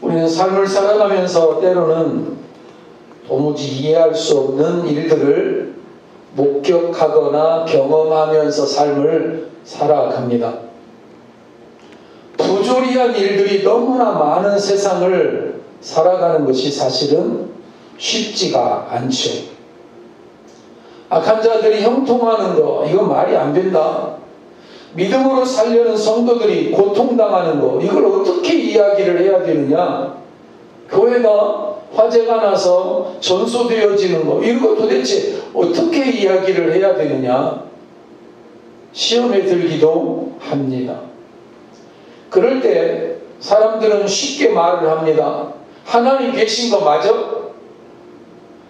우리는 삶을 살아가면서 때로는 도무지 이해할 수 없는 일들을 목격하거나 경험하면서 삶을 살아갑니다. 부조리한 일들이 너무나 많은 세상을 살아가는 것이 사실은 쉽지가 않죠. 악한 자들이 형통하는 거, 이건 말이 안 된다. 믿음으로 살려는 성도들이 고통당하는 거, 이걸 어떻게 이야기를 해야 되느냐? 교회가 화재가 나서 전소되어지는 거, 이거 도대체 어떻게 이야기를 해야 되느냐? 시험에 들기도 합니다. 그럴 때 사람들은 쉽게 말을 합니다. 하나님 계신 거 맞아?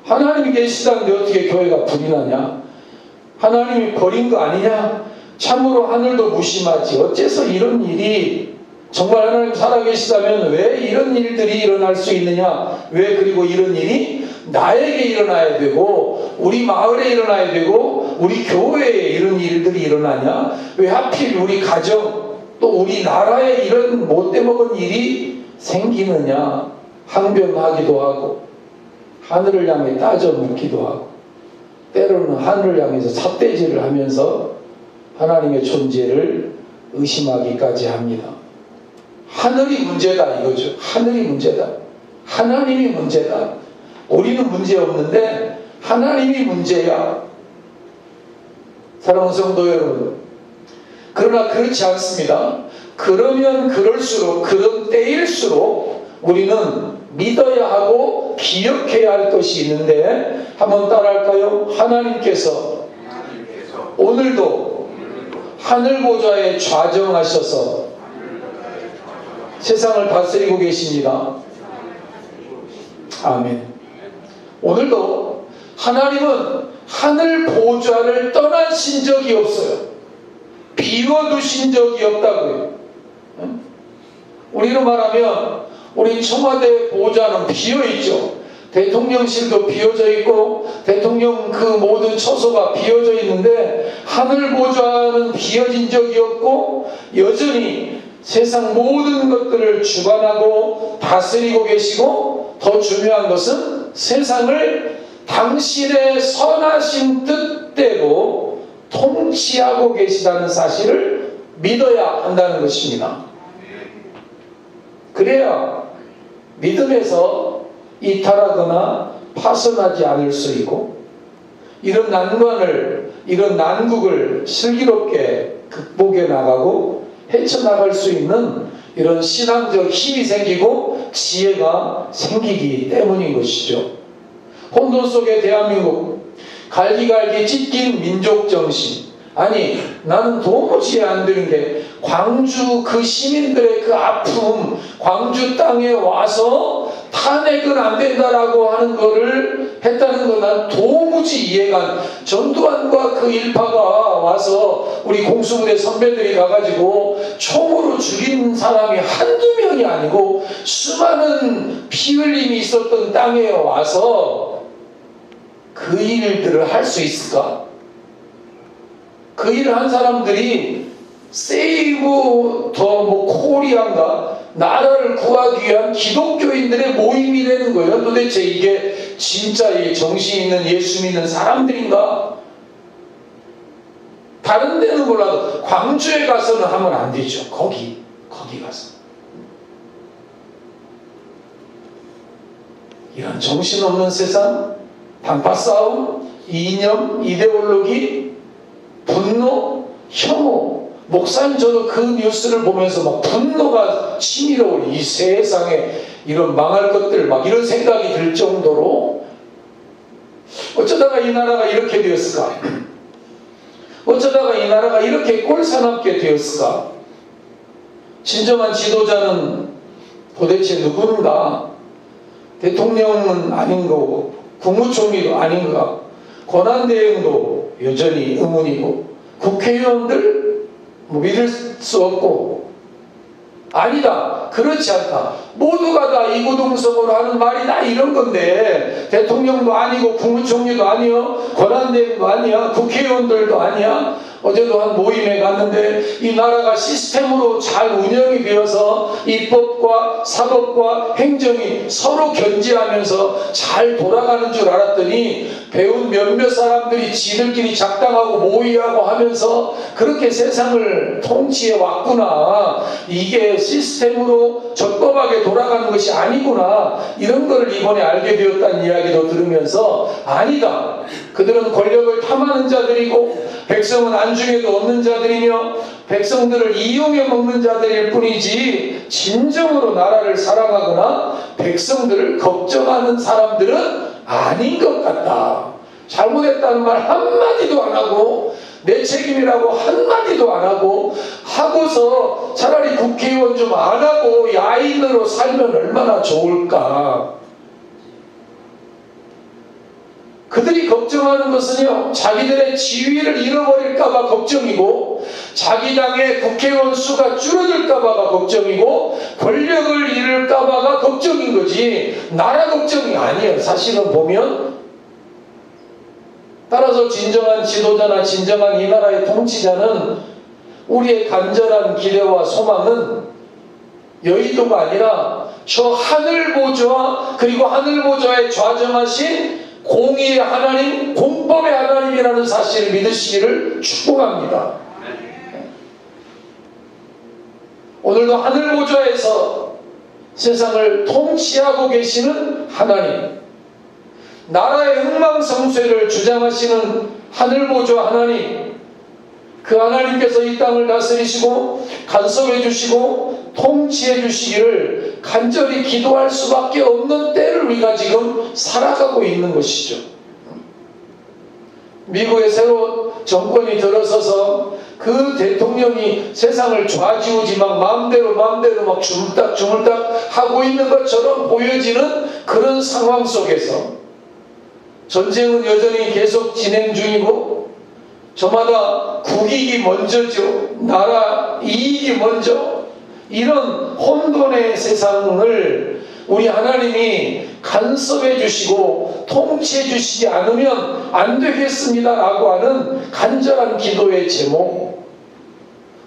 하나님이 계시다는데 어떻게 교회가 불이 나냐? 하나님이 버린 거 아니냐? 참으로 하늘도 무심하지. 어째서 이런 일이, 정말 하나님 살아계시다면 왜 이런 일들이 일어날 수 있느냐? 왜 그리고 이런 일이 나에게 일어나야 되고 우리 마을에 일어나야 되고 우리 교회에 이런 일들이 일어나냐? 왜 하필 우리 가정 또 우리나라에 이런 못돼먹은 일이 생기느냐? 항변하기도 하고 하늘을 향해 따져 묻기도 하고 때로는 하늘을 향해서 삿대질을 하면서 하나님의 존재를 의심하기까지 합니다. 하늘이 문제다 이거죠. 하늘이 문제다. 하나님이 문제다. 우리는 문제 없는데 하나님이 문제야. 사랑하는 성도 여러분, 그러나 그렇지 않습니다. 그러면 그럴수록, 그런 때일수록 우리는 믿어야 하고 기억해야 할 것이 있는데 한번 따라할까요? 하나님께서 오늘도 하늘 보좌에 좌정하셔서 세상을 다스리고 계십니다. 아멘. 오늘도 하나님은 하늘 보좌를 떠나신 적이 없어요. 비워두신 적이 없다고요. 우리로 말하면 우리 청와대 보좌는 비어있죠. 대통령실도 비어져 있고 대통령 그 모든 처소가 비어져 있는데 하늘 보좌는 비어진 적이 없고 여전히 세상 모든 것들을 주관하고 다스리고 계시고 더 중요한 것은 세상을 당신의 선하신 뜻대로 통치하고 계시다는 사실을 믿어야 한다는 것입니다. 그래야 믿음에서 이탈하거나 파손하지 않을 수 있고 이런 난관을, 이런 난국을 슬기롭게 극복해 나가고 헤쳐나갈 수 있는 이런 신앙적 힘이 생기고 지혜가 생기기 때문인 것이죠. 혼돈 속의 대한민국, 갈기갈기 찢긴 민족정신. 아니, 나는 도무지 안 되는 게 광주 그 시민들의 그 아픔, 광주 땅에 와서 탄핵은 안 된다라고 하는 거를 했다는 건 난 도무지 이해가 안. 전두환과 그 일파가 와서 우리 공수부대 선배들이 가가지고 총으로 죽인 사람이 한두 명이 아니고 수많은 피 흘림이 있었던 땅에 와서 그 일들을 할 수 있을까? 그 일을 한 사람들이 세이브 더 코리아인가 나라를 구하기 위한 기독교인들의 모임이 되는 거예요. 도대체 이게 진짜 이 정신 있는 예수 믿는 사람들인가? 다른 데는 몰라도 광주에 가서는 하면 안 되죠. 거기 가서 이런 정신없는 세상, 단파 싸움, 이념, 이데올로기, 분노, 혐오. 목사님 저도 그 뉴스를 보면서 막 분노가 치밀어. 이 세상에 이런 망할 것들 막 이런 생각이 들 정도로 어쩌다가 이 나라가 이렇게 되었을까? 어쩌다가 이 나라가 이렇게 꼴사납게 되었을까? 진정한 지도자는 도대체 누군가? 대통령은 아닌 거고 국무총리도 아닌 거, 권한대행도 여전히 의문이고 국회의원들 믿을 수 없고 아니다, 그렇지 않다, 모두가 다 이구동성으로 하는 말이 다 이런 건데 대통령도 아니고 국무총리도 아니요, 권한대행도 아니야, 국회의원들도 아니야, 어제도 한 모임에 갔는데 이 나라가 시스템으로 잘 운영이 되어서 입법과 사법과 행정이 서로 견제하면서 잘 돌아가는 줄 알았더니 배운 몇몇 사람들이 지들끼리 작당하고 모의하고 하면서 그렇게 세상을 통치해 왔구나. 이게 시스템으로 적법하게 돌아가는 것이 아니구나. 이런 걸 이번에 알게 되었다는 이야기도 들으면서 아니다. 그들은 권력을 탐하는 자들이고 백성은 안중에도 없는 자들이며 백성들을 이용해 먹는 자들일 뿐이지 진정으로 나라를 사랑하거나 백성들을 걱정하는 사람들은 아닌 것 같다. 잘못했다는 말 한마디도 안 하고 내 책임이라고 한마디도 안 하고 하고서 차라리 국회의원 좀 안 하고 야인으로 살면 얼마나 좋을까. 그들이 걱정하는 것은요, 자기들의 지위를 잃어버릴까봐 걱정이고 자기 당의 국회의원 수가 줄어들까봐가 걱정이고 권력을 잃을까봐가 걱정인 거지 나라 걱정이 아니에요. 사실은 보면. 따라서 진정한 지도자나 진정한 이 나라의 통치자는 우리의 간절한 기대와 소망은 여의도가 아니라 저 하늘 보좌와 그리고 하늘 보좌에 좌정하신 공의의 하나님, 공법의 하나님이라는 사실을 믿으시기를 축복합니다. 오늘도 하늘 보좌에서 세상을 통치하고 계시는 하나님, 나라의 흥망성쇠를 주장하시는 하늘 보좌 하나님, 그 하나님께서 이 땅을 다스리시고 간섭해 주시고 통치해 주시기를 간절히 기도할 수밖에 없는 때를 우리가 지금 살아가고 있는 것이죠. 미국의 새로운 정권이 들어서서 그 대통령이 세상을 좌지우지만 마음대로 막 주물딱 하고 있는 것처럼 보여지는 그런 상황 속에서 전쟁은 여전히 계속 진행 중이고 저마다 국익이 먼저죠. 나라 이익이 먼저. 이런 혼돈의 세상을 우리 하나님이 간섭해 주시고 통치해 주시지 않으면 안 되겠습니다라고 하는 간절한 기도의 제목.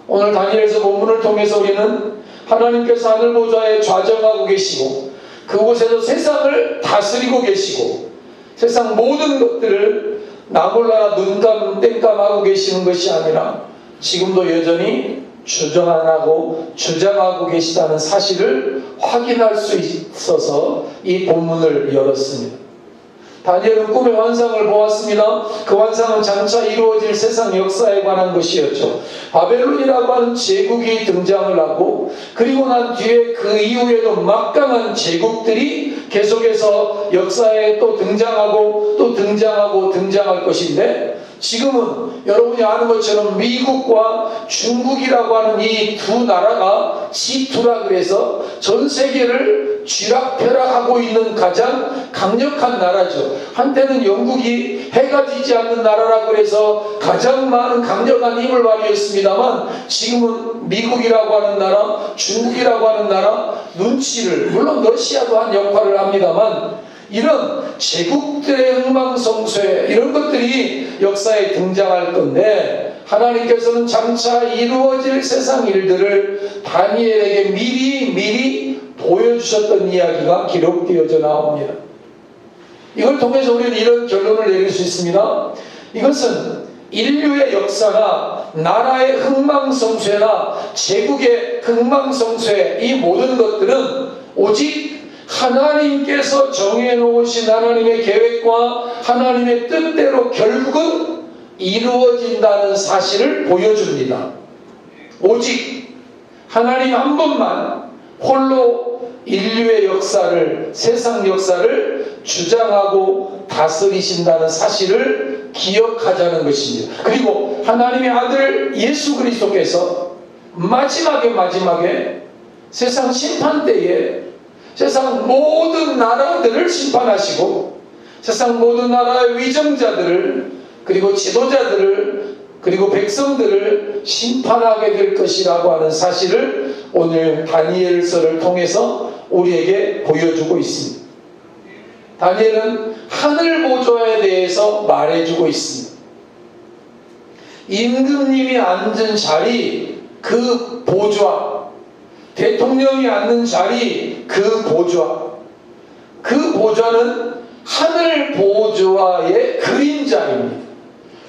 오늘 다니엘서 본문을 통해서 우리는 하나님께서 하늘 보좌에 좌정하고 계시고 그곳에서 세상을 다스리고 계시고 세상 모든 것들을 나몰라라 눈감 땡감하고 계시는 것이 아니라 지금도 여전히 주장하고 계시다는 사실을 확인할 수 있어서 이 본문을 열었습니다. 다니엘은 꿈의 환상을 보았습니다. 그 환상은 장차 이루어질 세상 역사에 관한 것이었죠. 바벨론이라고 하는 제국이 등장을 하고 그리고 난 뒤에 그 이후에도 막강한 제국들이 계속해서 역사에 또 등장할 것인데 지금은 여러분이 아는 것처럼 미국과 중국이라고 하는 이 두 나라가 G2라 그래서 전 세계를 쥐락펴락하고 있는 가장 강력한 나라죠. 한때는 영국이 해가 지지 않는 나라라 그래서 가장 많은 강력한 힘을 발휘했습니다만 지금은 미국이라고 하는 나라, 중국이라고 하는 나라 눈치를 물론 러시아도 한 역할을 합니다만 이런 제국들의 흥망성쇠 이런 것들이 역사에 등장할 건데 하나님께서는 장차 이루어질 세상 일들을 다니엘에게 미리 보여주셨던 이야기가 기록되어져 나옵니다. 이걸 통해서 우리는 이런 결론을 내릴 수 있습니다. 이것은 인류의 역사나 나라의 흥망성쇠나 제국의 흥망성쇠 이 모든 것들은 오직 하나님께서 정해놓으신 하나님의 계획과 하나님의 뜻대로 결국은 이루어진다는 사실을 보여줍니다. 오직 하나님 한 분만 홀로 인류의 역사를, 세상 역사를 주장하고 다스리신다는 사실을 기억하자는 것입니다. 그리고 하나님의 아들 예수 그리스도께서 마지막에 세상 심판 때에 세상 모든 나라들을 심판하시고 세상 모든 나라의 위정자들을 그리고 지도자들을 그리고 백성들을 심판하게 될 것이라고 하는 사실을 오늘 다니엘서를 통해서 우리에게 보여주고 있습니다. 다니엘은 하늘 보좌에 대해서 말해주고 있습니다. 임금님이 앉은 자리 그 보좌, 대통령이 앉는 자리 그 보좌, 그 보좌는 하늘 보좌의 그림자입니다.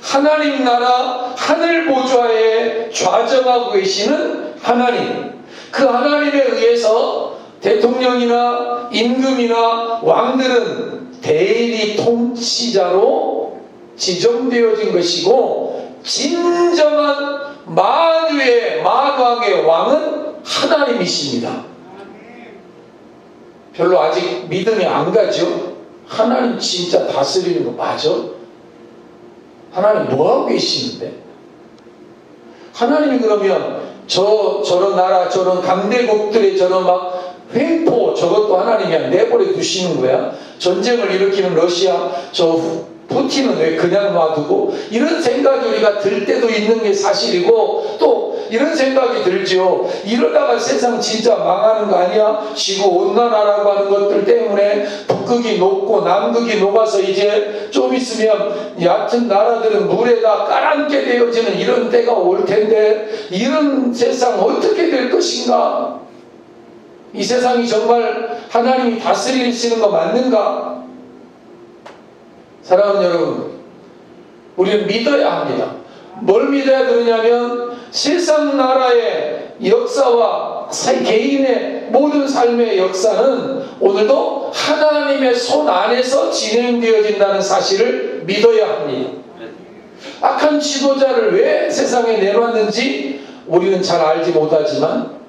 하나님 나라 하늘 보좌에 좌정하고 계시는 하나님, 그 하나님에 의해서 대통령이나 임금이나 왕들은 대리 통치자로 지정되어진 것이고, 진정한 만유의 만왕의 왕은 하나님이십니다. 별로 아직 믿음이 안 가죠? 하나님 진짜 다스리는 거 맞아? 하나님 뭐하고 계시는데? 하나님이 그러면 저런 나라, 저런 강대국들의 저런 막 횡포, 저것도 하나님이 내버려 두시는 거야? 전쟁을 일으키는 러시아, 저 푸틴은 왜 그냥 놔두고? 이런 생각이 우리가 들 때도 있는 게 사실이고, 또 이런 생각이 들죠. 이러다가 세상 진짜 망하는 거 아니야? 지구온난화라고 하는 것들 때문에 북극이 녹고 남극이 녹아서 이제 좀 있으면 얕은 나라들은 물에다 깔아앉게 되어지는 이런 때가 올 텐데, 이런 세상 어떻게 될 것인가? 이 세상이 정말 하나님이 다스리시는 거 맞는가? 사랑하는 여러분, 우리는 믿어야 합니다. 뭘 믿어야 되느냐면, 세상 나라의 역사와 개인의 모든 삶의 역사는 오늘도 하나님의 손 안에서 진행되어진다는 사실을 믿어야 합니다. 악한 지도자를 왜 세상에 내놨는지 우리는 잘 알지 못하지만,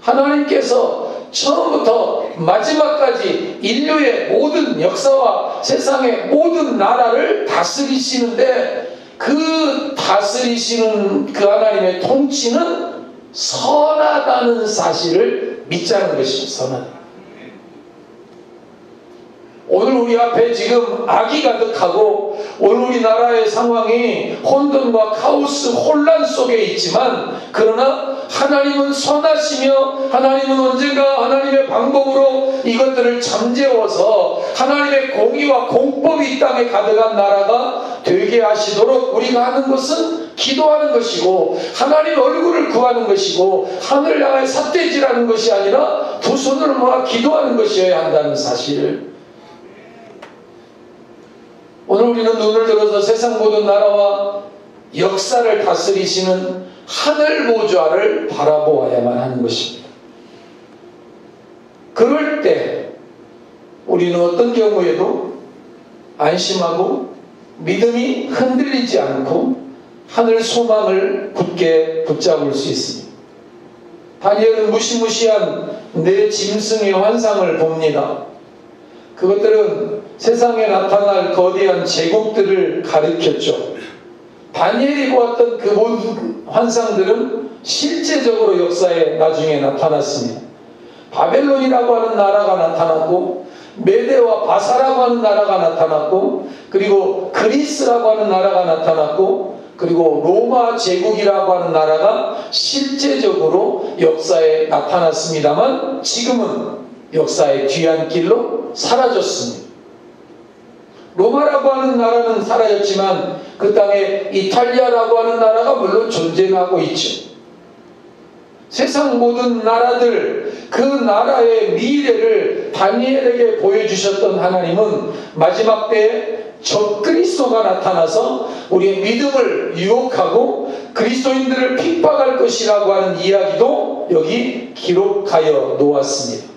하나님께서 처음부터 마지막까지 인류의 모든 역사와 세상의 모든 나라를 다스리시는데, 그 다스리시는 그 하나님의 통치는 선하다는 사실을 믿자는 것입니다. 선하다. 오늘 우리 앞에 지금 악이 가득하고, 오늘 우리나라의 상황이 혼돈과 카오스, 혼란 속에 있지만, 그러나 하나님은 선하시며, 하나님은 언젠가 하나님의 방법으로 이것들을 잠재워서 하나님의 공의와 공법이 이 땅에 가득한 나라가 되게 하시도록 우리가 하는 것은 기도하는 것이고, 하나님의 얼굴을 구하는 것이고, 하늘을 향해 삿대질하는 것이 아니라 두 손을 모아 기도하는 것이어야 한다는 사실을, 오늘 우리는 눈을 들어서 세상 모든 나라와 역사를 다스리시는 하늘 보좌를 바라보아야만 하는 것입니다. 그럴 때 우리는 어떤 경우에도 안심하고 믿음이 흔들리지 않고 하늘 소망을 굳게 붙잡을 수 있습니다. 다니엘은 무시무시한 네 짐승의 환상을 봅니다. 그것들은 세상에 나타날 거대한 제국들을 가리켰죠. 다니엘이 보았던 그 모든 환상들은 실제적으로 역사에 나중에 나타났습니다. 바벨론이라고 하는 나라가 나타났고, 메데와 바사라고 하는 나라가 나타났고, 그리고 그리스라고 하는 나라가 나타났고, 그리고 로마 제국이라고 하는 나라가 실제적으로 역사에 나타났습니다만, 지금은 역사의 뒤안길로 사라졌습니다. 로마라고 하는 나라는 사라졌지만 그 땅에 이탈리아라고 하는 나라가 물론 존재하고 있죠. 세상 모든 나라들, 그 나라의 미래를 다니엘에게 보여주셨던 하나님은 마지막 때에 적그리스도가 나타나서 우리의 믿음을 유혹하고 그리스도인들을 핍박할 것이라고 하는 이야기도 여기 기록하여 놓았습니다.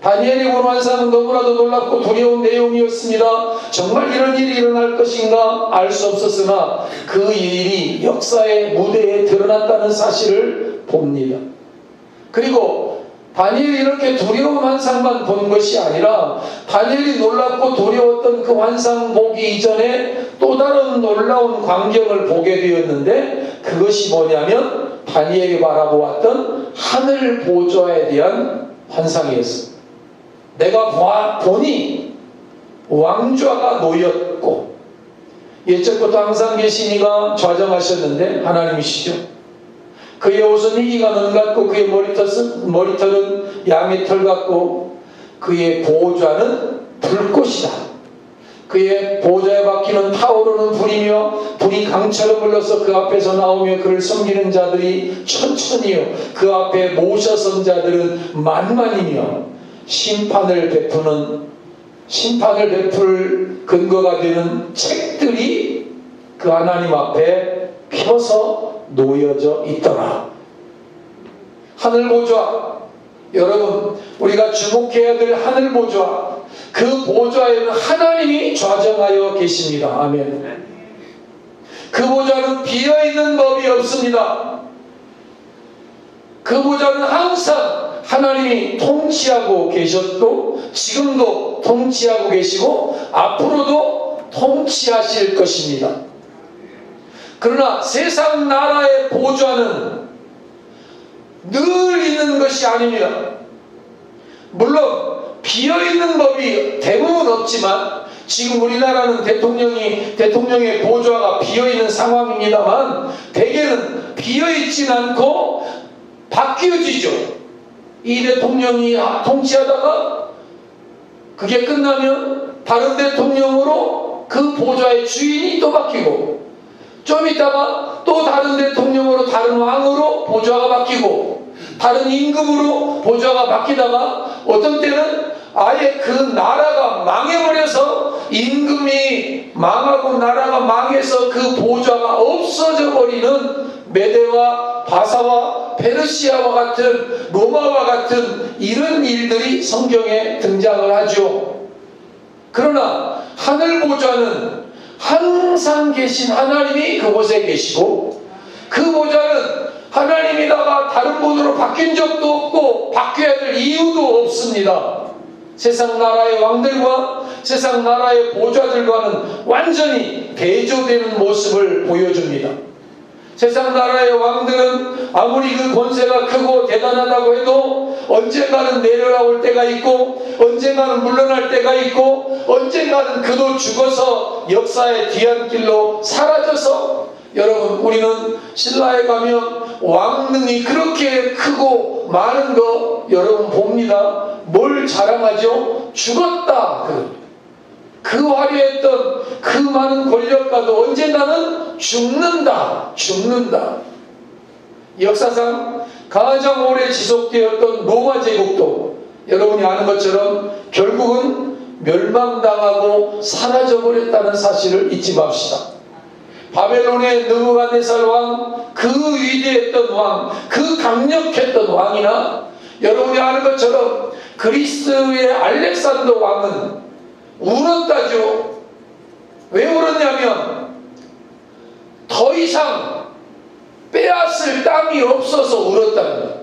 다니엘이 본 환상은 너무나도 놀랍고 두려운 내용이었습니다. 정말 이런 일이 일어날 것인가 알 수 없었으나 그 일이 역사의 무대에 드러났다는 사실을 봅니다. 그리고 다니엘이 이렇게 두려운 환상만 본 것이 아니라, 다니엘이 놀랍고 두려웠던 그 환상 보기 이전에 또 다른 놀라운 광경을 보게 되었는데, 그것이 뭐냐면 다니엘이 바라보았던 하늘 보좌에 대한 환상이었습니다. 내가 보니 왕좌가 놓였고, 예적부터 항상 계시니가 좌정하셨는데 하나님이시죠. 그의 옷은 희기가 눈 같고 그의 머리털은 양의 털 같고 그의 보좌는 불꽃이다. 그의 보좌에 박히는 타오르는 불이며 불이 강처럼 흘러서 그 앞에서 나오며 그를 섬기는 자들이 천천히요 그 앞에 모셔선 자들은 만만이며 심판을 베풀 근거가 되는 책들이 그 하나님 앞에 펴서 놓여져 있더라. 하늘 보좌, 여러분 우리가 주목해야 될 하늘 보좌, 그 보좌에는 하나님이 좌정하여 계십니다. 아멘. 그 보좌는 비어있는 법이 없습니다. 그 보좌는 항상 하나님이 통치하고 계셨고 지금도 통치하고 계시고 앞으로도 통치하실 것입니다. 그러나 세상 나라의 보좌는 늘 있는 것이 아닙니다. 물론 비어있는 법이 대부분 없지만 지금 우리나라는 대통령의 보좌가 비어있는 상황입니다만 대개는 비어있진 않고 바뀌어지죠. 이 대통령이 통치하다가 그게 끝나면 다른 대통령으로 그 보좌의 주인이 또 바뀌고 좀 있다가 또 다른 대통령으로 다른 왕으로 보좌가 바뀌고 다른 임금으로 보좌가 바뀌다가 어떤 때는 아예 그 나라가 망해버려서 임금이 망하고 나라가 망해서 그 보좌가 없어져 버리는 메대와 바사와 페르시아와 같은 로마와 같은 이런 일들이 성경에 등장을 하죠. 그러나 하늘 보좌는 항상 계신 하나님이 그곳에 계시고 그 보좌는 하나님이다가 다른 분으로 바뀐 적도 없고 바뀌어야 될 이유도 없습니다. 세상 나라의 왕들과 세상 나라의 보좌들과는 완전히 대조되는 모습을 보여줍니다. 세상 나라의 왕들은 아무리 그 권세가 크고 대단하다고 해도 언젠가는 내려올 때가 있고 언젠가는 물러날 때가 있고 언젠가는 그도 죽어서 역사의 뒤안길로 사라져서 여러분 우리는 신라에 가면 왕릉이 그렇게 크고 많은 거 여러분 봅니다. 뭘 자랑하죠? 죽었다. 그 화려했던 그 많은 권력가도 언젠가는 죽는다. 역사상 가장 오래 지속되었던 로마 제국도 여러분이 아는 것처럼 결국은 멸망당하고 사라져버렸다는 사실을 잊지 맙시다. 바벨론의 느부갓네살 왕, 그 위대했던 왕, 그 강력했던 왕이나 여러분이 아는 것처럼 그리스의 알렉산더 왕은 울었다죠. 왜 울었냐면 더 이상 빼앗을 땅이 없어서 울었답니다.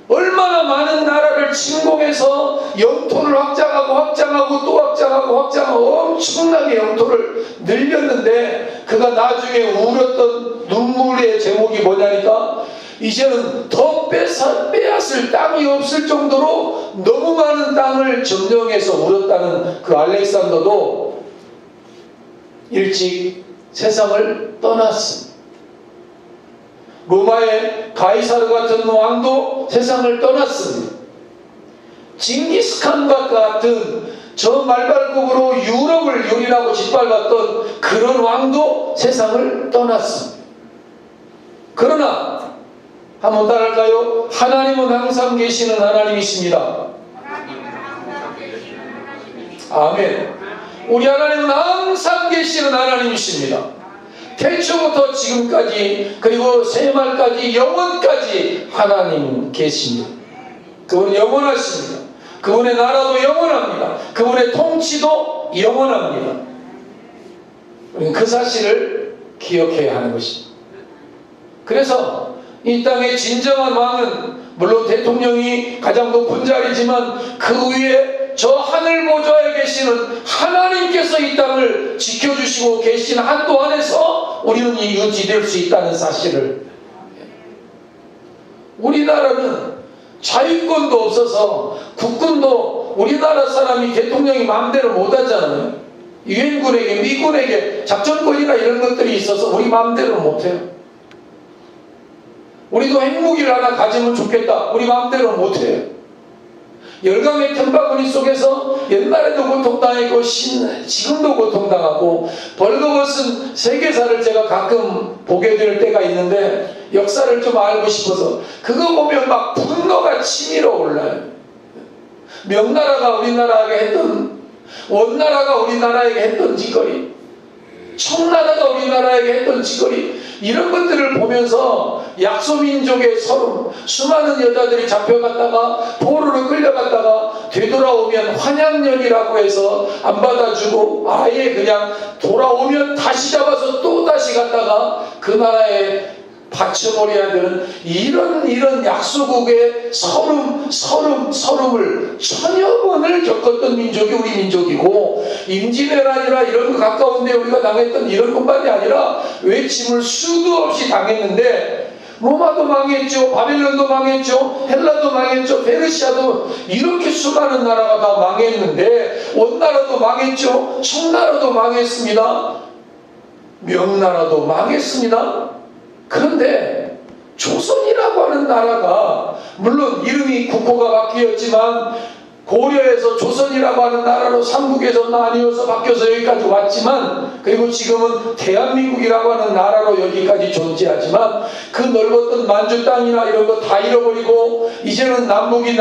얼마나 많은 나라를 침공해서 영토를 확장하고 또 확장하고 엄청나게 영토를 늘렸는데 그가 나중에 울었던 눈물의 제목이 뭐냐니까 이제는 더 빼앗을 땅이 없을 정도로 너무 많은 땅을 점령해서 울었다는 그 알렉산더도 일찍 세상을 떠났습니다. 로마의 가이사르 같은 왕도 세상을 떠났습니다. 징기스칸과 같은 저 말발굽으로 유럽을 유린하고 짓밟았던 그런 왕도 세상을 떠났습니다. 그러나 한번 따라할까요? 하나님은 항상 계시는 하나님이십니다. 아멘. 우리 하나님은 항상 계시는 하나님이십니다. 태초부터 지금까지 그리고 세말까지 영원까지 하나님 계십니다. 그분은 영원하십니다. 그분의 나라도 영원합니다. 그분의 통치도 영원합니다. 우리는 그 사실을 기억해야 하는 것입니다. 그래서 이 땅의 진정한 왕은 물론 대통령이 가장 높은 자리지만 그 위에 저 하늘 보좌에 계시는 하나님께서 이 땅을 지켜주시고 계신 한도 안에서 우리는 유지될 수 있다는 사실을. 우리나라는 자유권도 없어서 국군도 우리나라 사람이 대통령이 마음대로 못하잖아요. 유엔군에게 미군에게 작전권이나 이런 것들이 있어서 우리 마음대로 못해요. 우리도 핵무기를 하나 가지면 좋겠다. 우리 마음대로 못해요. 열강의 틈바구니 속에서 옛날에도 고통당했고 지금도 고통당하고 벌거벗은 세계사를 제가 가끔 보게 될 때가 있는데 역사를 좀 알고 싶어서 그거 보면 막 분노가 치밀어 올라요. 명나라가 우리나라에게 했던, 원나라가 우리나라에게 했던 짓거리, 청나라가 우리나라에게 했던 짓거리, 이런 것들을 보면서 약소민족의 서름, 수많은 여자들이 잡혀갔다가 포로로 끌려갔다가 되돌아오면 환양년이라고 해서 안 받아주고 아예 그냥 돌아오면 다시 잡아서 또 다시 갔다가 그 나라에 받쳐버려야 되는 이런 약소국의 서름을 천여 번을 겪었던 민족이 우리 민족이고, 임진왜란이나 이런 거 가까운데 우리가 당했던 이런 것만이 아니라 외침을 수도 없이 당했는데, 로마도 망했죠, 바벨론도 망했죠, 헬라도 망했죠, 페르시아도, 이렇게 수많은 나라가 다 망했는데, 원나라도 망했죠, 청나라도 망했습니다, 명나라도 망했습니다. 그런데 조선이라고 하는 나라가, 물론 이름이 국호가 바뀌었지만 고려에서 조선이라고 하는 나라로 삼국에서 나뉘어서 바뀌어서 여기까지 왔지만, 그리고 지금은 대한민국이라고 하는 나라로 여기까지 존재하지만, 그 넓었던 만주 땅이나 이런 거 다 잃어버리고 이제는 남북으로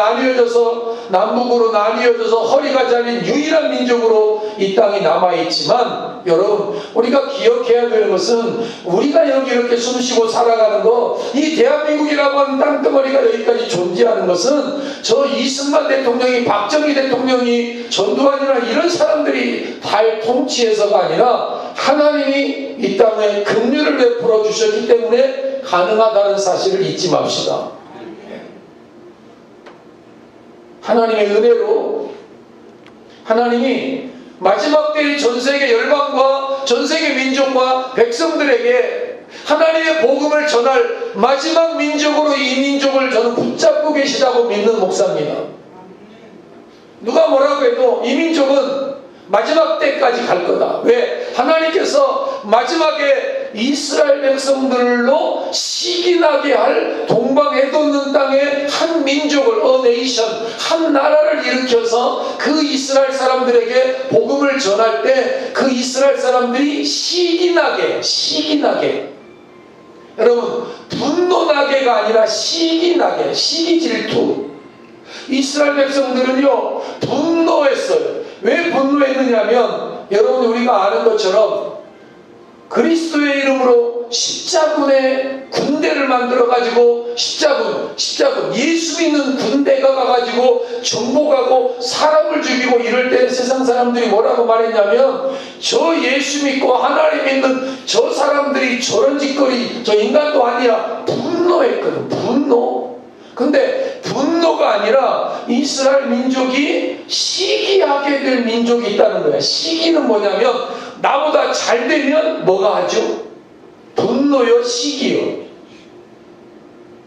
나뉘어져서 허리가 잘린 유일한 민족으로 이 땅이 남아있지만, 여러분 우리가 기억해야 되는 것은 우리가 여기 이렇게 숨쉬고 살아가는 거, 이 대한민국이라고 하는 땅덩어리가 여기까지 존재하는 것은 저 이승만 대통령이, 박정희 대통령이, 전두환이나 이런 사람들이 달 통치해서가 아니라 하나님이 이 땅에 긍휼을 베풀어 주셨기 때문에 가능하다는 사실을 잊지 맙시다. 하나님의 은혜로 하나님이 마지막 때의 전세계 열방과 전세계 민족과 백성들에게 하나님의 복음을 전할 마지막 민족으로 이 민족을 저는 붙잡고 계시다고 믿는 목사입니다. 누가 뭐라고 해도 이 민족은 마지막 때까지 갈 거다. 왜? 하나님께서 마지막에 이스라엘 백성들로 시기나게 할 동방해돋는 땅의 한 민족을, 네이션, 한 나라를 일으켜서 그 이스라엘 사람들에게 복음을 전할 때 그 이스라엘 사람들이 시기나게, 여러분 분노나게가 아니라 시기나게, 시기질투. 이스라엘 백성들은요 분노했어요. 왜 분노했느냐면, 여러분 우리가 아는 것처럼 그리스도의 이름으로 십자군의 군대를 만들어가지고, 십자군 예수 믿는 군대가 가가지고 정복하고 사람을 죽이고 이럴 때 세상 사람들이 뭐라고 말했냐면, 저 예수 믿고 하나님 믿는 저 사람들이 저런 짓거리, 저 인간도 아니라 분노했거든. 분노. 근데 분노가 아니라 이스라엘 민족이 시기하게 될 민족이 있다는 거야. 시기는 뭐냐면, 나보다 잘 되면 뭐가 하죠? 분노요, 시기요.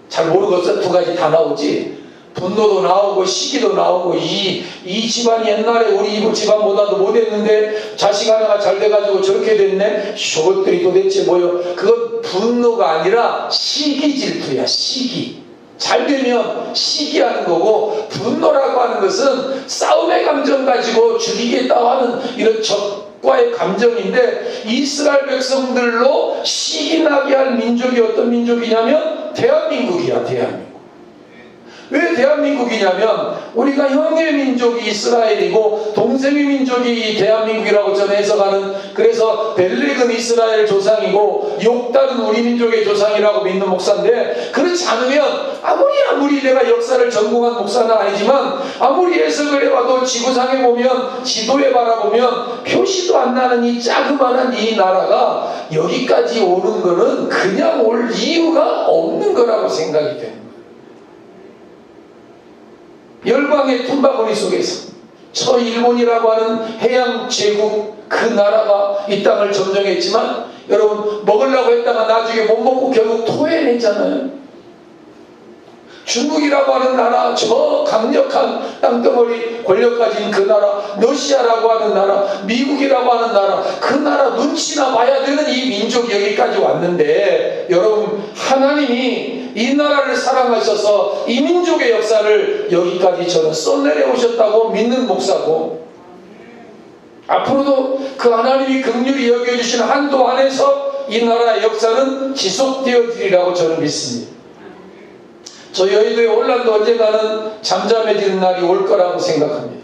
잘 모르겠어. 두 가지 다 나오지. 분노도 나오고 시기도 나오고, 이 집안이 옛날에 우리 이부 집안보다도 못했는데 자식 하나가 잘 돼가지고 저렇게 됐네. 저것들이 도대체 뭐요? 그건 분노가 아니라 시기 질투야. 시기. 잘 되면 시기하는 거고, 분노라고 하는 것은 싸움의 감정 가지고 죽이겠다고 하는 이런 적과의 감정인데, 이스라엘 백성들로 시기나게 할 민족이 어떤 민족이냐면 대한민국이야. 대한민국. 왜 대한민국이냐면, 우리가 형의 민족이 이스라엘이고 동생의 민족이 대한민국이라고 저는 해석하는, 그래서 벨렉은 이스라엘 조상이고 욕달은 우리 민족의 조상이라고 믿는 목사인데, 그렇지 않으면 아무리 내가 역사를 전공한 목사는 아니지만 아무리 해석을 해봐도 지구상에 보면, 지도에 바라보면 표시도 안 나는 이 자그마한 이 나라가 여기까지 오는 거는 그냥 올 이유가 없는 거라고 생각이 됩니다. 열방의 틈바구니 속에서 처일본이라고 하는 해양 제국, 그 나라가 이 땅을 점령했지만, 여러분 먹으려고 했다가 나중에 못 먹고 결국 토해냈잖아요. 중국이라고 하는 나라, 저 강력한 땅덩어리 권력 가진 그 나라, 러시아라고 하는 나라, 미국이라고 하는 나라, 그 나라 눈치나 봐야 되는 이 민족이 여기까지 왔는데, 여러분 하나님이 이 나라를 사랑하셔서 이 민족의 역사를 여기까지 저는 써내려오셨다고 믿는 목사고, 앞으로도 그 하나님이 긍휼히 여겨주신 한도 안에서 이 나라의 역사는 지속되어지리라고 저는 믿습니다. 저 여의도의 혼란도 언젠가는 잠잠해지는 날이 올 거라고 생각합니다.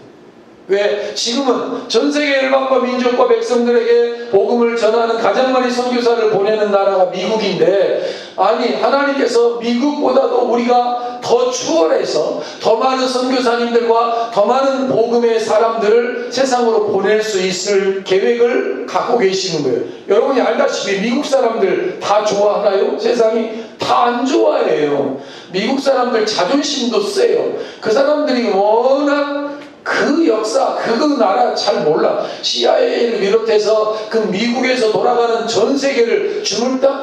왜? 지금은 전세계 열방과 민족과 백성들에게 복음을 전하는 가장 많이 선교사를 보내는 나라가 미국인데, 아니 하나님께서 미국보다도 우리가 더 추월해서 더 많은 선교사님들과 더 많은 복음의 사람들을 세상으로 보낼 수 있을 계획을 갖고 계시는 거예요. 여러분이 알다시피 미국 사람들 다 좋아하나요? 세상이 다 안 좋아해요. 미국 사람들 자존심도 세요. 그 사람들이 워낙 그 역사, 그 나라 잘 몰라. CIA를 비롯해서 그 미국에서 돌아가는 전 세계를 주물딱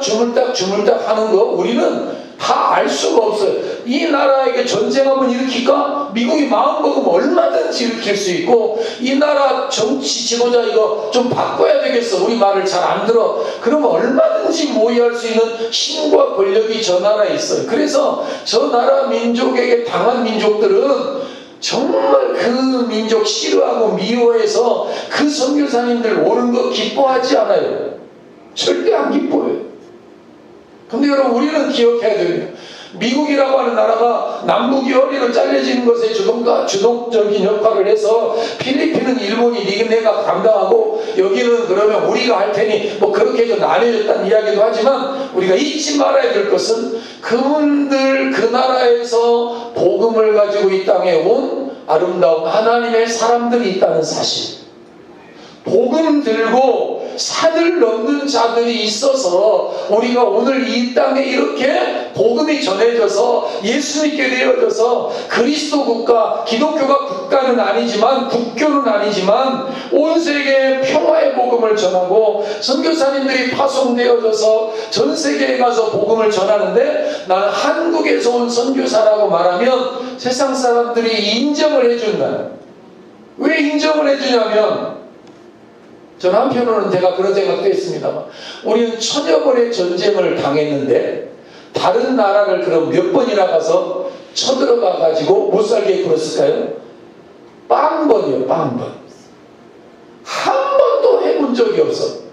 하는 거 우리는 다 알 수가 없어요. 이 나라에게 전쟁 한번 일으킬까? 미국이 마음먹으면 얼마든지 일으킬 수 있고, 이 나라 정치 지도자 이거 좀 바꿔야 되겠어, 우리 말을 잘 안 들어, 그러면 얼마든지 모의할 수 있는 힘과 권력이 저 나라에 있어요. 그래서 저 나라 민족에게 당한 민족들은 정말 그 민족 싫어하고 미워해서 그 선교사님들 오는 거 기뻐하지 않아요. 절대 안 기뻐해요. 근데 여러분, 우리는 기억해야 됩니다. 미국이라고 하는 나라가 남북이 허리로 잘려지는 것에 주동적인 역할을 해서 필리핀은 일본이 니네가 감당하고 여기는 그러면 우리가 할 테니 뭐 그렇게 해서 나뉘어졌다는 이야기도 하지만, 우리가 잊지 말아야 될 것은 그분들 그 나라에서 복음을 가지고 이 땅에 온 아름다운 하나님의 사람들이 있다는 사실, 복음 들고 산을 넘는 자들이 있어서 우리가 오늘 이 땅에 이렇게 복음이 전해져서 예수 믿게 되어져서 그리스도 국가, 기독교가 국가는 아니지만, 국교는 아니지만 온 세계에 평화의 복음을 전하고 선교사님들이 파송되어져서 전 세계에 가서 복음을 전하는데, 나는 한국에서 온 선교사라고 말하면 세상 사람들이 인정을 해준다. 왜 인정을 해주냐면, 저는 한편으로는 제가 그런 생각도 했습니다만, 우리는 천여 번의 전쟁을 당했는데 다른 나라를 그럼 몇 번이나 가서 쳐들어가 가지고 못 살게 굴었을까요? 0번이요. 0번. 한 번도 해본 적이 없어.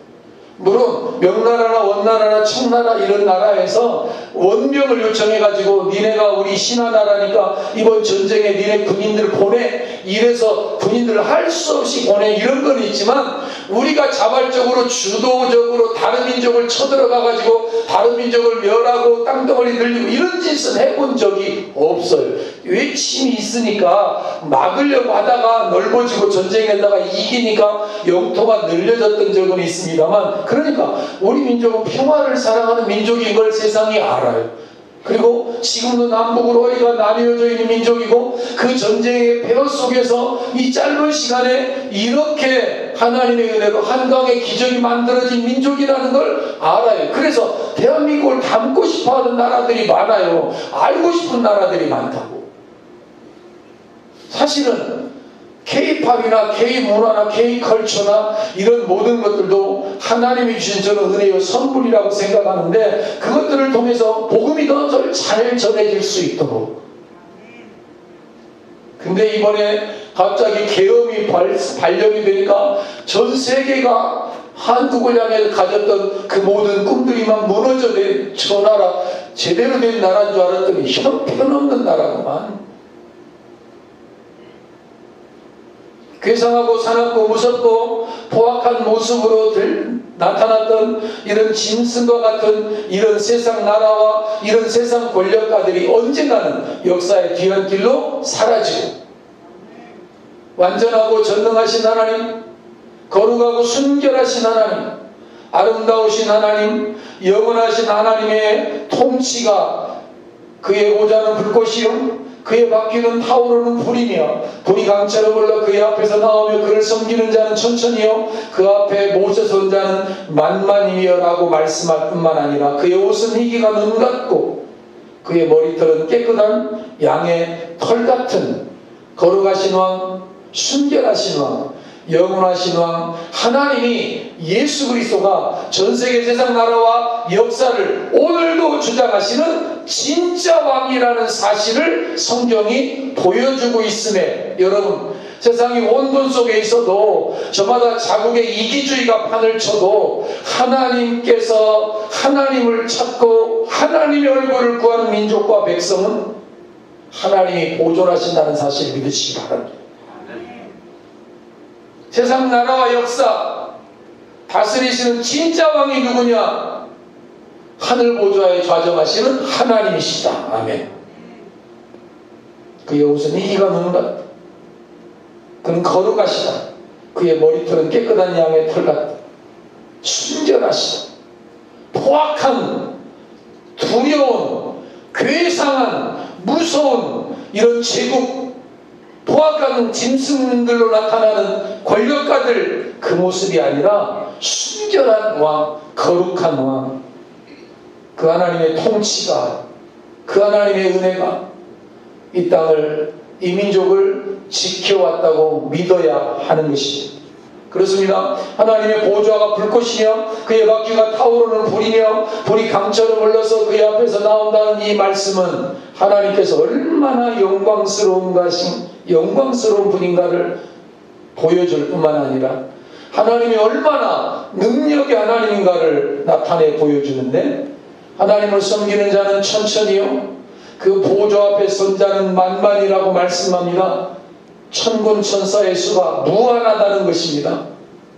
물론 명나라나 원나라나 청나라 이런 나라에서 원병을 요청해가지고 니네가 우리 신하나라니까 이번 전쟁에 니네 군인들 보내, 이래서 군인들을 할 수 없이 보내, 이런 건 있지만, 우리가 자발적으로 주도적으로 다른 민족을 쳐들어가가지고 다른 민족을 멸하고 땅덩어리 늘리고 이런 짓은 해본 적이 없어요. 외침이 있으니까 막으려고 하다가 넓어지고 전쟁에다가 이기니까 영토가 늘려졌던 적은 있습니다만, 그러니까 우리 민족은 평화를 사랑하는 민족인 걸 세상이 알아요. 그리고 지금도 남북으로 허리가 나뉘어져 있는 민족이고, 그 전쟁의 폐허 속에서 이 짧은 시간에 이렇게 하나님의 은혜로 한강의 기적이 만들어진 민족이라는 걸 알아요. 그래서 대한민국을 닮고 싶어하는 나라들이 많아요. 알고 싶은 나라들이 많다고. 사실은 K-팝이나 K-문화나 K-컬처나 이런 모든 것들도 하나님이 주신 저는 은혜의 선물이라고 생각하는데, 그것들을 통해서 복음이 더 잘 전해질 수 있도록. 근데 이번에 갑자기 계엄이 발령이 되니까 전 세계가 한국을 향해 가졌던 그 모든 꿈들이 막 무너져 내린 저 나라, 제대로 된 나라인 줄 알았더니 형편없는 나라구만. 괴상하고 사납고 무섭고 포악한 모습으로 나타났던 이런 짐승과 같은 이런 세상 나라와 이런 세상 권력가들이 언젠가는 역사의 뒤안길로 사라지고, 완전하고 전능하신 하나님, 거룩하고 순결하신 하나님, 아름다우신 하나님, 영원하신 하나님의 통치가, 그의 보좌는 불꽃이요 그의 바퀴는 타오르는 불이며 불이 강처럼 올라 그의 앞에서 나오며 그를 섬기는 자는 천천히요 그 앞에 모셔 선 자는 만만이며 라고 말씀할 뿐만 아니라, 그의 옷은 희기가 눈 같고 그의 머리털은 깨끗한 양의 털 같은, 거룩하신 왕, 순결하신 왕, 영원하신 왕 하나님이, 예수 그리스도가 전세계 세상 나라와 역사를 오늘도 주장하시는 진짜 왕이라는 사실을 성경이 보여주고 있음에, 여러분, 세상이 혼돈 속에 있어도 저마다 자국의 이기주의가 판을 쳐도 하나님께서 하나님을 찾고 하나님의 얼굴을 구하는 민족과 백성은 하나님이 보존하신다는 사실을 믿으시기 바랍니다. 세상 나라와 역사 다스리시는 진짜 왕이 누구냐? 하늘 보좌에 좌정하시는 하나님이시다. 아멘. 그의 옷은 이가 누는 것, 그는 거룩하시다. 그의 머리털은 깨끗한 양의 털 같다. 순결하시다. 포악한, 두려운, 괴상한, 무서운 이런 제국, 포악한 짐승들로 나타나는 권력가들, 그 모습이 아니라 순결한 왕, 거룩한 왕, 그 하나님의 통치가, 그 하나님의 은혜가 이 땅을, 이 민족을 지켜왔다고 믿어야 하는 것입니다. 그렇습니다. 하나님의 보좌가 불꽃이며 그의 바퀴가 타오르는 불이며 불이 강처럼 흘러서 그의 앞에서 나온다는 이 말씀은 하나님께서 얼마나 영광스러운 분인가를 보여줄 뿐만 아니라 하나님이 얼마나 능력의 하나님인가를 나타내 보여주는데, 하나님을 섬기는 자는 천천히요, 그 보좌 앞에 선 자는 만만이라고 말씀합니다. 천군 천사의 수가 무한하다는 것입니다.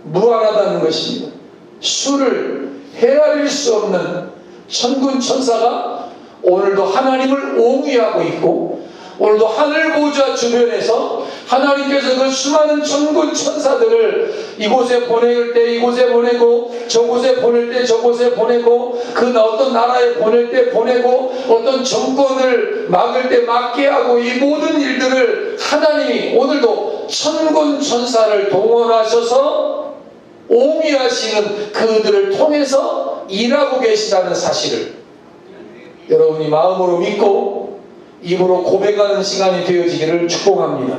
무한하다는 것입니다. 수를 헤아릴 수 없는 천군 천사가 오늘도 하나님을 옹위하고 있고, 오늘도 하늘 보좌 주변에서 하나님께서 그 수많은 천군 천사들을 이곳에 보낼 때 이곳에 보내고, 저곳에 보낼 때 저곳에 보내고, 그 어떤 나라에 보낼 때 보내고, 어떤 정권을 막을 때 막게 하고, 이 모든 일들을 하나님이 오늘도 천군 천사를 동원하셔서 옹위하시는 그들을 통해서 일하고 계시다는 사실을 여러분이 마음으로 믿고 입으로 고백하는 시간이 되어지기를 축복합니다.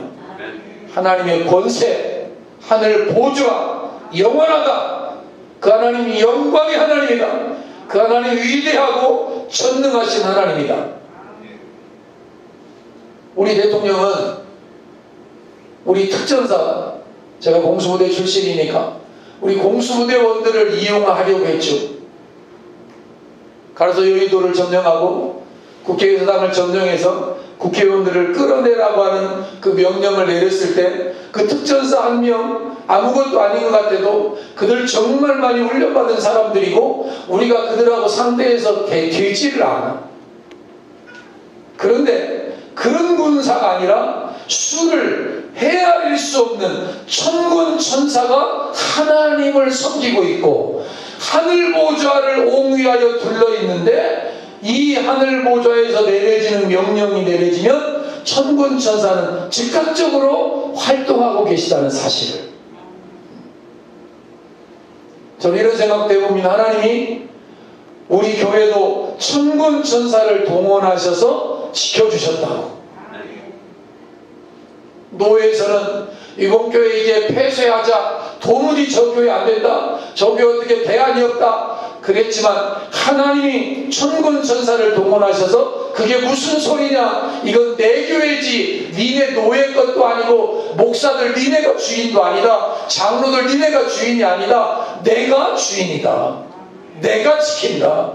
하나님의 권세, 하늘 보좌, 영원하다. 그 하나님이 영광의 하나님이다. 그 하나님이 위대하고 전능하신 하나님이다. 우리 대통령은, 우리 특전사, 제가 공수부대 출신이니까 우리 공수부대원들을 이용하려고 했죠. 가서 여의도를 점령하고 국회의사당을 점령해서 국회의원들을 끌어내라고 하는 그 명령을 내렸을 때 그 특전사 한 명, 아무것도 아닌 것 같아도 그들 정말 많이 훈련받은 사람들이고 우리가 그들하고 상대해서 되지를 않아. 그런데 그런 군사가 아니라 수를 헤아릴 수 없는 천군 천사가 하나님을 섬기고 있고 하늘 보좌를 옹위하여 둘러 있는데, 이 하늘 보좌에서 내려지는 명령이 내려지면 천군 천사는 즉각적으로 활동하고 계시다는 사실을, 저는 이런 생각도 해봅니다. 하나님이 우리 교회도 천군 천사를 동원하셔서 지켜주셨다고. 노회에서는 이번 교회 이제 폐쇄하자, 도무지 저 교회 안 된다, 저 교회 어떻게 대안이 없다 그랬지만 하나님이 천군 천사를 동원하셔서 그게 무슨 소리냐, 이건 내 교회지 니네 노예 것도 아니고 목사들 니네가 주인도 아니다, 장로들 니네가 주인이 아니다, 내가 주인이다, 내가 지킨다.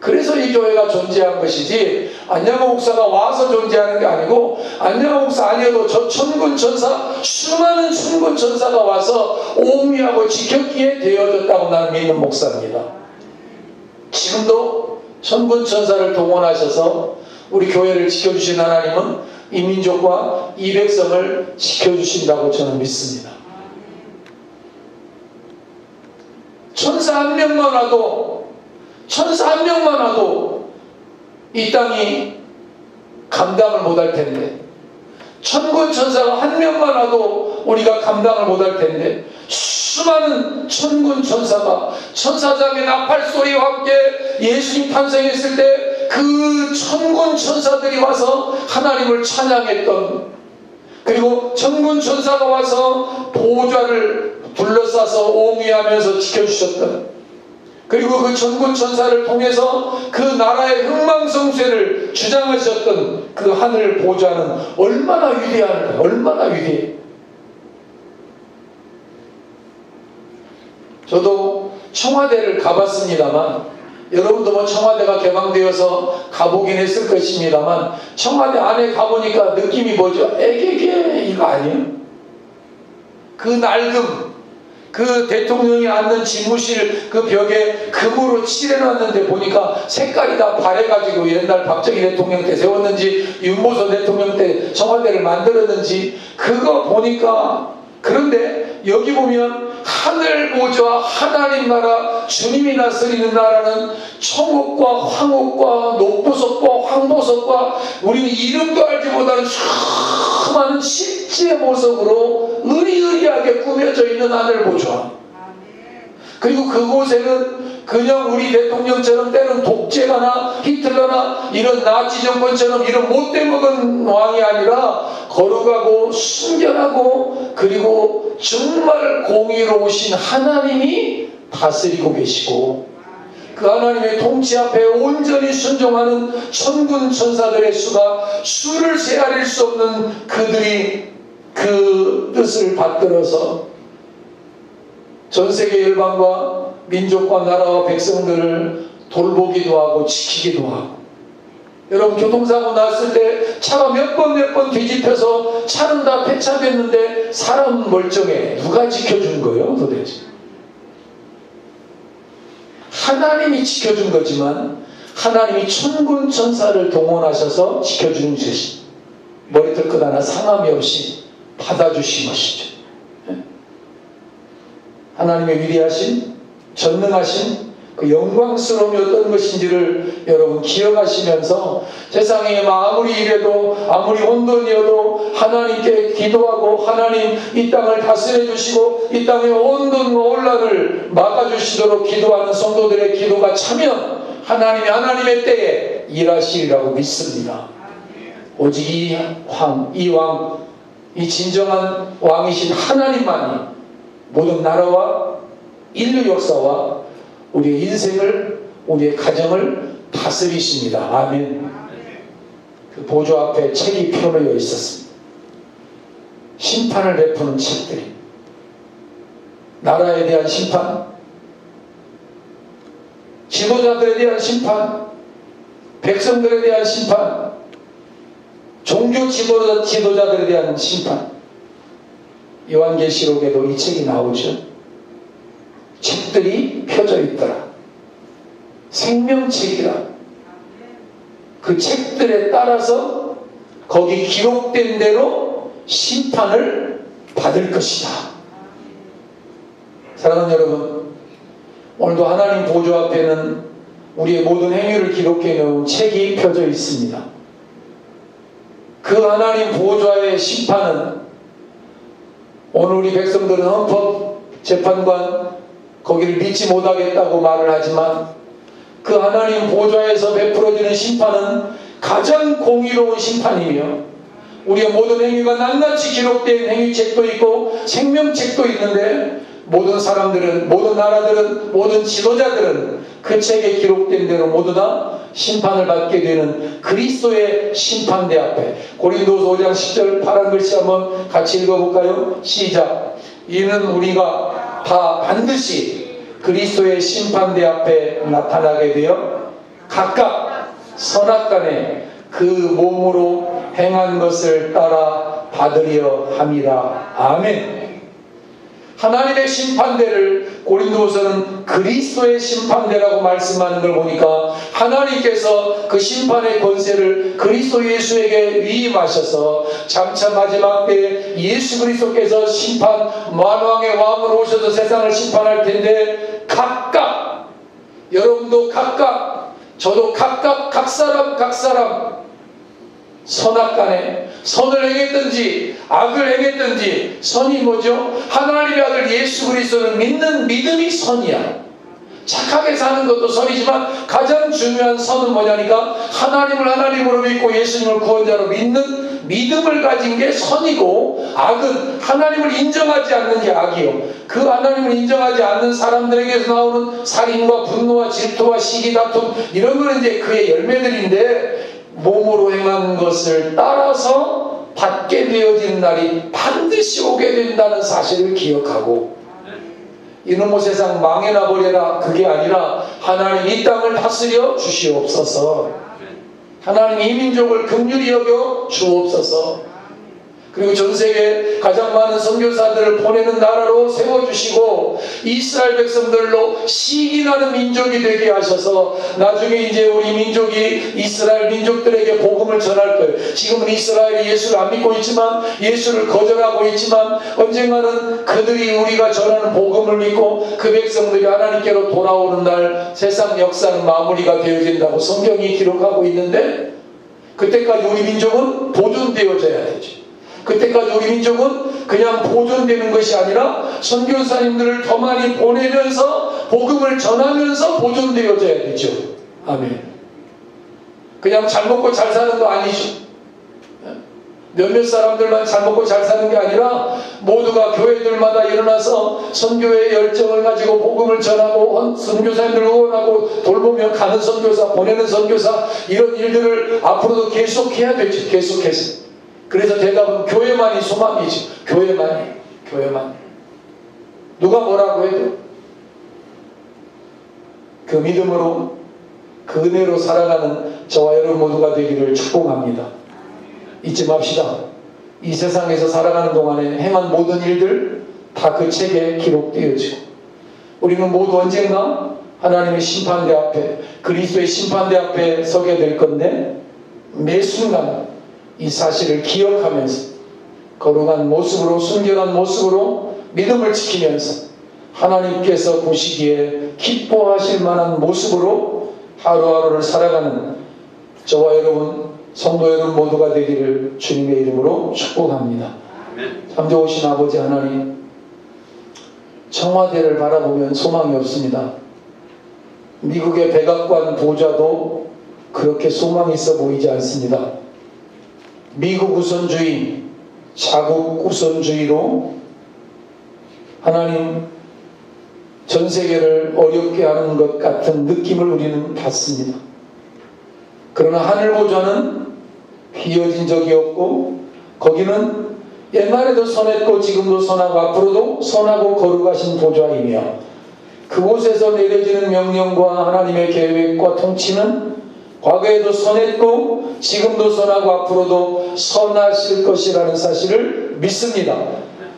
그래서 이 교회가 존재한 것이지 안양호 목사가 와서 존재하는 게 아니고, 안양호 목사 아니어도 저 천군 천사, 수많은 천군 천사가 와서 옹위하고 지켰기에 되어졌다고 나는 믿는 목사입니다. 지금도 천군 천사를 동원하셔서 우리 교회를 지켜주신 하나님은 이 민족과 이 백성을 지켜주신다고 저는 믿습니다. 천사 한 명만 와도, 천사 한 명만 와도 이 땅이 감당을 못할 텐데, 천군 천사가 한 명만 와도 우리가 감당을 못할 텐데, 수많은 천군 천사가 천사장의 나팔 소리와 함께 예수님 탄생했을 때 그 천군 천사들이 와서 하나님을 찬양했던, 그리고 천군 천사가 와서 보좌를 둘러싸서 옹위하면서 지켜주셨던, 그리고 그 천군 천사를 통해서 그 나라의 흥망성쇠를 주장하셨던 그 하늘 보좌는 얼마나 위대한가, 얼마나 위대해. 저도 청와대를 가봤습니다만, 여러분도 뭐 청와대가 개방되어서 가보긴 했을 것입니다만, 청와대 안에 가보니까 느낌이 뭐죠? 에게게 이거 아니에요? 그 낡음, 그 대통령이 앉는 집무실 그 벽에 금으로 칠해놨는데 보니까 색깔이 다 바래가지고 옛날 박정희 대통령 때 세웠는지 윤보선 대통령 때 청와대를 만들었는지 그거 보니까, 그런데 여기 보면 하늘 보좌 하나님 나라 주님이 다스리는 나라는 청옥과 황옥과 녹보석과 황보석과 우리는 이름도 알지 못하는 수많은 실제 보석으로 의리의리하게 꾸며져 있는 하늘 보좌. 그리고 그곳에는 그냥 우리 대통령처럼 때는 독재가나 히틀러나 이런 나치 정권처럼 이런 못돼 먹은 왕이 아니라 거룩하고 순결하고 그리고 정말 공의로우신 하나님이 다스리고 계시고, 그 하나님의 통치 앞에 온전히 순종하는 천군 천사들의 수가 수를 세아릴 수 없는 그들이 그 뜻을 받들어서 전 세계 열방과 민족과 나라와 백성들을 돌보기도 하고 지키기도 하고. 여러분, 교통사고 났을 때 차가 몇 번 뒤집혀서 차는 다 폐차됐는데 사람 멀쩡해. 누가 지켜준 거예요 도대체? 하나님이 지켜준 거지만 하나님이 천군 천사를 동원하셔서 지켜주는 것이 머리털 끝 하나 상함이 없이 받아주신 것이죠. 하나님의 위대하신, 전능하신 그 영광스러움이 어떤 것인지를 여러분 기억하시면서 세상에 아무리 이래도 아무리 혼돈이어도 하나님께 기도하고 하나님 이 땅을 다스려 주시고 이 땅의 혼돈과 혼란을 막아주시도록 기도하는 성도들의 기도가 차면 하나님이 하나님의 때에 일하시리라고 믿습니다. 오직 이 왕, 이 진정한 왕이신 하나님만이 모든 나라와 인류 역사와 우리의 인생을, 우리의 가정을 다스리십니다. 아멘. 그 보좌 앞에 책이 펴놓여 있었습니다. 심판을 베푸는 책들이, 나라에 대한 심판, 지도자들에 대한 심판, 백성들에 대한 심판, 종교 지도자들에 대한 심판. 요한계시록에도 이 책이 나오죠. 책들이 펴져 있더라. 생명책이라. 그 책들에 따라서 거기 기록된 대로 심판을 받을 것이다. 사랑하는 여러분, 오늘도 하나님 보좌 앞에는 우리의 모든 행위를 기록해 놓은 책이 펴져 있습니다. 그 하나님 보좌의 심판은 오늘 우리 백성들은 헌법재판관 거기를 믿지 못하겠다고 말을 하지만 그 하나님 보좌에서 베풀어지는 심판은 가장 공의로운 심판이며 우리의 모든 행위가 낱낱이 기록된 행위책도 있고 생명책도 있는데 모든 사람들은, 모든 나라들은, 모든 지도자들은 그 책에 기록된 대로 모두 다 심판을 받게 되는 그리스도의 심판대 앞에, 고린도서 5장 10절 파란 글씨 한번 같이 읽어볼까요? 시작. 이는 우리가 다 반드시 그리스도의 심판대 앞에 나타나게 되어 각각 선악간에 그 몸으로 행한 것을 따라 받으려 함이라. 아멘. 하나님의 심판대를 고린도서는 그리스도의 심판대라고 말씀하는 걸 보니까 하나님께서 그 심판의 권세를 그리스도 예수에게 위임하셔서 장차 마지막 때 예수 그리스도께서 심판 만왕의 왕으로 오셔서 세상을 심판할 텐데 각각, 여러분도 각각, 저도 각각, 각 사람 선악간에 선을 행했든지 악을 행했든지, 선이 뭐죠? 하나님의 아들 예수 그리스도를 믿는 믿음이 선이야. 착하게 사는 것도 선이지만 가장 중요한 선은 뭐냐니까 하나님을 하나님으로 믿고 예수님을 구원자로 믿는 믿음을 가진 게 선이고 악은 하나님을 인정하지 않는 게 악이요. 그 하나님을 인정하지 않는 사람들에게서 나오는 살인과 분노와 질투와 시기 다툼 이런 거는 이제 그의 열매들인데 몸으로 행한 것을 따라서 받게 되어진 날이 반드시 오게 된다는 사실을 기억하고 이놈의 세상 망해나 버려라 그게 아니라 하나님 이 땅을 다스려 주시옵소서. 하나님 이 민족을 긍휼히 여겨 주옵소서. 그리고 전세계 가장 많은 선교사들을 보내는 나라로 세워주시고 이스라엘 백성들로 시기나는 민족이 되게 하셔서 나중에 이제 우리 민족이 이스라엘 민족들에게 복음을 전할 거예요. 지금은 이스라엘이 예수를 안 믿고 있지만 예수를 거절하고 있지만 언젠가는 그들이 우리가 전하는 복음을 믿고 그 백성들이 하나님께로 돌아오는 날 세상 역사는 마무리가 되어진다고 성경이 기록하고 있는데 그때까지 우리 민족은 보존되어져야 되죠. 그때까지 우리 민족은 그냥 보존되는 것이 아니라 선교사님들을 더 많이 보내면서 복음을 전하면서 보존되어져야 되죠. 아멘. 그냥 잘 먹고 잘 사는 거 아니죠. 몇몇 사람들만 잘 먹고 잘 사는 게 아니라 모두가 교회들마다 일어나서 선교의 열정을 가지고 복음을 전하고 선교사님들 응원하고 돌보며 가는 선교사 보내는 선교사 이런 일들을 앞으로도 계속해야 되죠. 계속해서. 그래서 대답은 교회만이 소망이지. 교회만이. 누가 뭐라고 해도 그 믿음으로 그 은혜로 살아가는 저와 여러분 모두가 되기를 축복합니다. 잊지 맙시다. 이 세상에서 살아가는 동안에 행한 모든 일들 다 그 책에 기록되어지고 우리는 모두 언젠가 하나님의 심판대 앞에 그리스도의 심판대 앞에 서게 될 건데 매 순간 이 사실을 기억하면서 거룩한 모습으로 순결한 모습으로 믿음을 지키면서 하나님께서 보시기에 기뻐하실 만한 모습으로 하루하루를 살아가는 저와 여러분 성도 여러분 모두가 되기를 주님의 이름으로 축복합니다. 참 좋으신 아버지 하나님, 청와대를 바라보면 소망이 없습니다. 미국의 백악관 보좌도 그렇게 소망이 있어 보이지 않습니다. 미국 우선주의, 자국 우선주의로 하나님 전 세계를 어렵게 하는 것 같은 느낌을 우리는 받습니다. 그러나 하늘 보좌는 휘어진 적이 없고 거기는 옛날에도 선했고 지금도 선하고 앞으로도 선하고 거룩하신 보좌이며 그곳에서 내려지는 명령과 하나님의 계획과 통치는 과거에도 선했고 지금도 선하고 앞으로도 선하실 것이라는 사실을 믿습니다.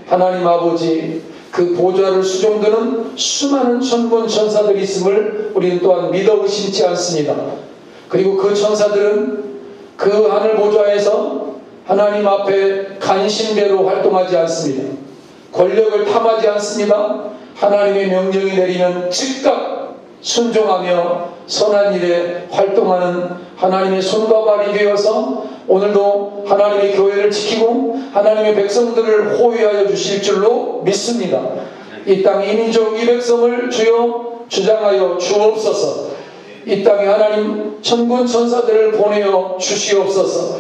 하나님 아버지 그 보좌를 수종드는 수많은 천군 천사들이 있음을 우리는 또한 믿어 의심치 않습니다. 그리고 그 천사들은 그 하늘 보좌에서 하나님 앞에 간신배로 활동하지 않습니다. 권력을 탐하지 않습니다. 하나님의 명령이 내리면 즉각 순종하며 선한 일에 활동하는 하나님의 손과 발이 되어서 오늘도 하나님의 교회를 지키고 하나님의 백성들을 호위하여 주실 줄로 믿습니다. 이 땅 이 민족 이 백성을 주여 주장하여 주옵소서. 이 땅에 하나님 천군 천사들을 보내어 주시옵소서.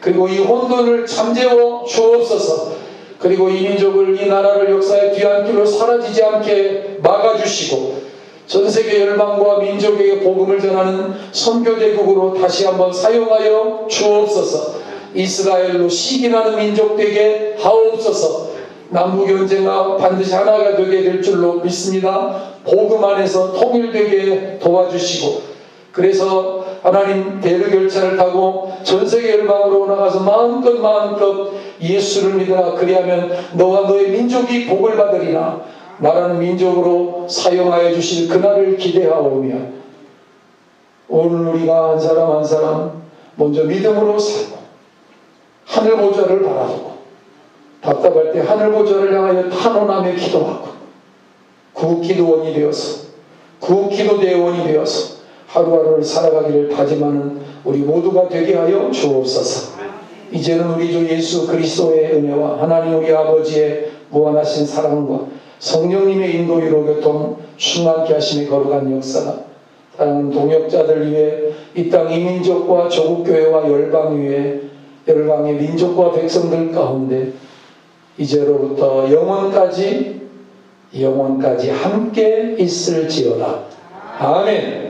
그리고 이 혼돈을 잠재워 주옵소서. 그리고 이 민족을 이 나라를 역사의 뒤안길로 사라지지 않게 막아주시고 전세계 열방과 민족에게 복음을 전하는 선교대국으로 다시 한번 사용하여 주옵소서. 이스라엘로 시기나는 민족 되게 하옵소서. 남북이 언젠가 반드시 하나가 되게 될 줄로 믿습니다. 복음 안에서 통일되게 도와주시고 그래서 하나님 대르결차를 타고 전세계 열방으로 나가서 마음껏 예수를 믿으라. 그리하면 너와 너의 민족이 복을 받으리라. 나라는 민족으로 사용하여 주실 그날을 기대하오며 오늘 우리가 한 사람 한 사람 먼저 믿음으로 살고 하늘 보좌를 바라보고 답답할 때 하늘 보좌를 향하여 탄원하며 기도하고 구기도원이 되어서 구기도대원이 되어서 하루하루를 살아가기를 다짐하는 우리 모두가 되게 하여 주옵소서. 이제는 우리 주 예수 그리스도의 은혜와 하나님 우리 아버지의 무한하신 사랑과 성령님의 인도위로 교통 충만케 하심의 거룩한 역사가 사랑하는 동역자들 위해 이 땅 이민족과 조국교회와 열방 위에 열방의 민족과 백성들 가운데 이제로부터 영원까지 함께 있을지어다. 아멘.